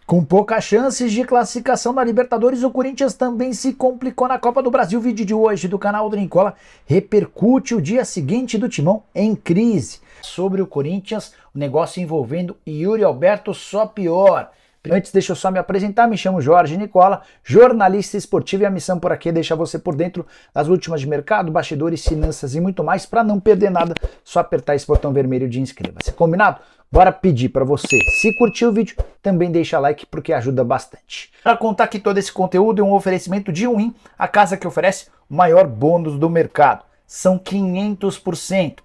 Com poucas chances de classificação na Libertadores, o Corinthians também se complicou na Copa do Brasil. O vídeo de hoje do canal do Nicola repercute o dia seguinte do Timão em crise. Sobre o Corinthians, o negócio envolvendo Yuri Alberto só pior. Antes, deixa eu só me apresentar, me chamo Jorge Nicola, jornalista esportivo, e a missão por aqui é deixar você por dentro das últimas de mercado, bastidores, finanças e muito mais. Para não perder nada, só apertar esse botão vermelho de inscreva-se. Combinado? Bora pedir para você, se curtiu o vídeo, também deixa like porque ajuda bastante. Para contar que todo esse conteúdo é um oferecimento de Win, a casa que oferece o maior bônus do mercado. São 500%.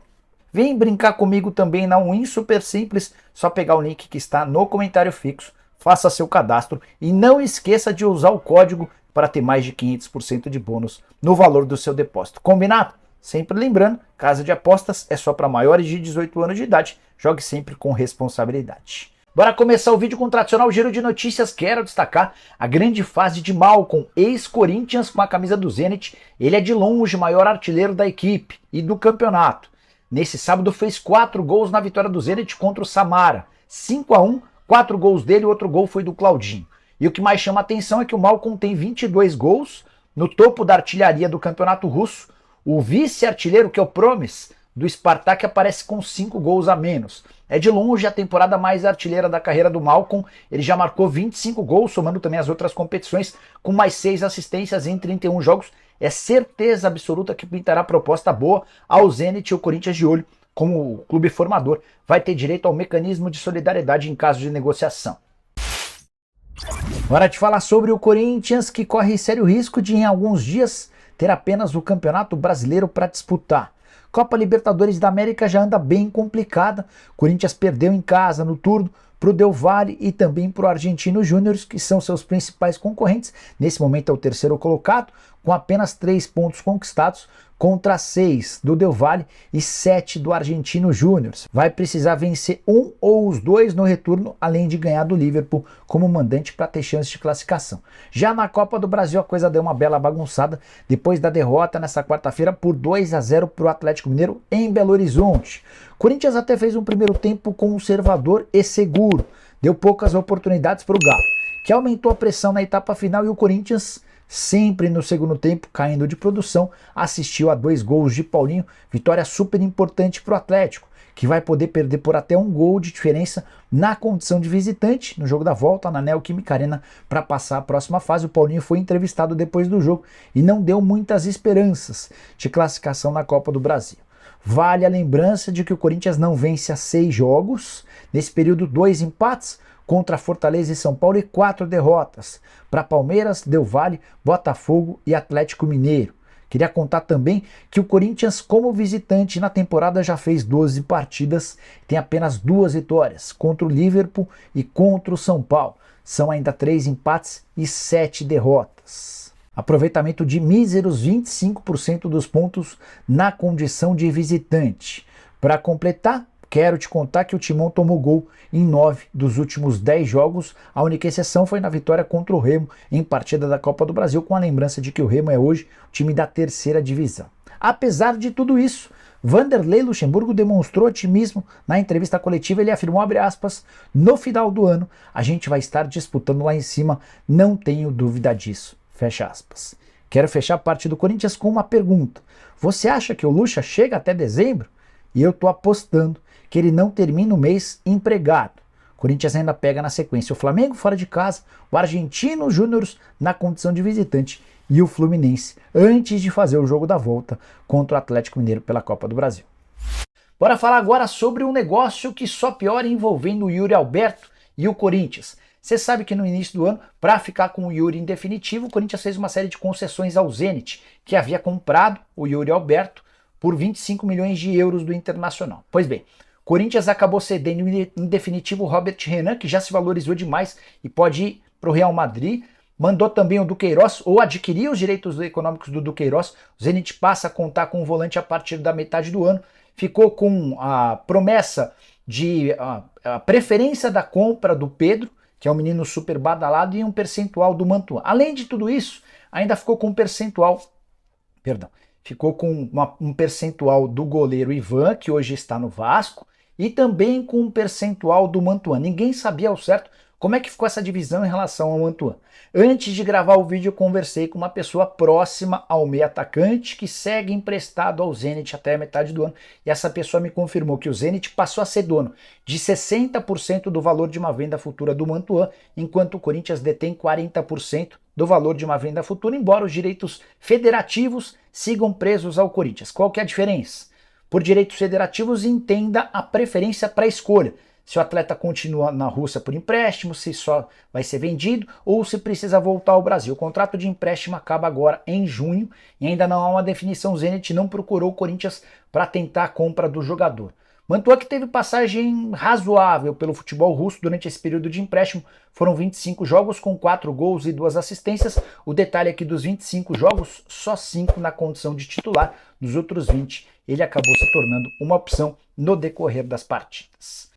Vem brincar comigo também na Win, super simples, só pegar o link que está no comentário fixo, faça seu cadastro e não esqueça de usar o código para ter mais de 500% de bônus no valor do seu depósito. Combinado? Sempre lembrando, casa de apostas é só para maiores de 18 anos de idade, jogue sempre com responsabilidade. Bora começar o vídeo com o tradicional giro de notícias. Quero destacar a grande fase de Malcom, ex-Corinthians com a camisa do Zenit. Ele é de longe o maior artilheiro da equipe e do campeonato. Nesse sábado fez 4 gols na vitória do Zenit contra o Samara. 5-1, 4 gols dele e outro gol foi do Claudinho. E o que mais chama a atenção é que o Malcom tem 22 gols no topo da artilharia do campeonato russo. O vice-artilheiro, que é o Promes, do Spartak, aparece com 5 gols a menos. É de longe a temporada mais artilheira da carreira do Malcom. Ele já marcou 25 gols, somando também as outras competições, com mais 6 assistências em 31 jogos. É certeza absoluta que pintará proposta boa ao Zenit e o Corinthians de olho. Como clube formador, vai ter direito ao mecanismo de solidariedade em caso de negociação. Hora de falar sobre o Corinthians, que corre sério risco de em alguns dias ter apenas o Campeonato Brasileiro para disputar. Copa Libertadores da América já anda bem complicada. Corinthians perdeu em casa no turno para o Del Valle e também para o Argentino Júnior, que são seus principais concorrentes. Nesse momento é o terceiro colocado, com apenas 3 pontos conquistados contra 6 do Del Valle e 7 do Argentino Júnior. Vai precisar vencer um ou os dois no retorno, além de ganhar do Liverpool como mandante para ter chance de classificação. Já na Copa do Brasil a coisa deu uma bela bagunçada depois da derrota nessa quarta-feira por 2-0 para o Atlético Mineiro em Belo Horizonte. Corinthians até fez um primeiro tempo conservador e seguro, deu poucas oportunidades para o Galo, que aumentou a pressão na etapa final, e o Corinthians, sempre no segundo tempo, caindo de produção, assistiu a 2 gols de Paulinho, vitória super importante para o Atlético, que vai poder perder por até 1 gol de diferença na condição de visitante no jogo da volta na Neoquímica Arena para passar a próxima fase. O Paulinho foi entrevistado depois do jogo e não deu muitas esperanças de classificação na Copa do Brasil. Vale a lembrança de que o Corinthians não vence há 6 jogos, nesse período 2 empates, contra Fortaleza e São Paulo, e 4 derrotas para Palmeiras, Del Valle, Botafogo e Atlético Mineiro. Queria contar também que o Corinthians, como visitante na temporada, já fez 12 partidas, tem apenas 2 vitórias, contra o Liverpool e contra o São Paulo. São ainda 3 empates e 7 derrotas. Aproveitamento de míseros 25% dos pontos na condição de visitante. Para completar, quero te contar que o Timão tomou gol em 9 dos últimos 10 jogos. A única exceção foi na vitória contra o Remo em partida da Copa do Brasil, com a lembrança de que o Remo é hoje o time da 3ª divisão. Apesar de tudo isso, Vanderlei Luxemburgo demonstrou otimismo na entrevista coletiva. Ele afirmou, abre aspas, no final do ano a gente vai estar disputando lá em cima, não tenho dúvida disso, fecha aspas. Quero fechar a parte do Corinthians com uma pergunta. Você acha que o Luxa chega até dezembro? E eu tô apostando que ele não termina o mês empregado. O Corinthians ainda pega na sequência o Flamengo fora de casa, o Argentino Júnior na condição de visitante e o Fluminense antes de fazer o jogo da volta contra o Atlético Mineiro pela Copa do Brasil. Bora falar agora sobre um negócio que só piora envolvendo o Yuri Alberto e o Corinthians. Você sabe que no início do ano, para ficar com o Yuri em definitivo, o Corinthians fez uma série de concessões ao Zenit, que havia comprado o Yuri Alberto por 25 milhões de euros do Internacional. Pois bem, Corinthians acabou cedendo em definitivo o Robert Renan, que já se valorizou demais e pode ir para o Real Madrid. Mandou também o Duqueiroz, ou adquiriu os direitos econômicos do Duqueiroz. O Zenit passa a contar com o volante a partir da metade do ano. Ficou com a promessa de a preferência da compra do Pedro, que é um menino super badalado, e um percentual do Mantuan. Além de tudo isso, ainda ficou com um percentual do goleiro Ivan, que hoje está no Vasco, e também com um percentual do Mantuan. Ninguém sabia ao certo Como é que ficou essa divisão em relação ao Mantuan? Antes de gravar o vídeo, eu conversei com uma pessoa próxima ao meio atacante que segue emprestado ao Zenit até a metade do ano, e essa pessoa me confirmou que o Zenit passou a ser dono de 60% do valor de uma venda futura do Mantuan, enquanto o Corinthians detém 40% do valor de uma venda futura, embora os direitos federativos sigam presos ao Corinthians. Qual que é a diferença? Por direitos federativos, entenda a preferência para a escolha. Se o atleta continua na Rússia por empréstimo, se só vai ser vendido ou se precisa voltar ao Brasil. O contrato de empréstimo acaba agora em junho e ainda não há uma definição. O Zenit não procurou o Corinthians para tentar a compra do jogador. Mantua, que teve passagem razoável pelo futebol russo durante esse período de empréstimo, foram 25 jogos com 4 gols e 2 assistências. O detalhe é que dos 25 jogos, só 5 na condição de titular. Nos outros 20, ele acabou se tornando uma opção no decorrer das partidas.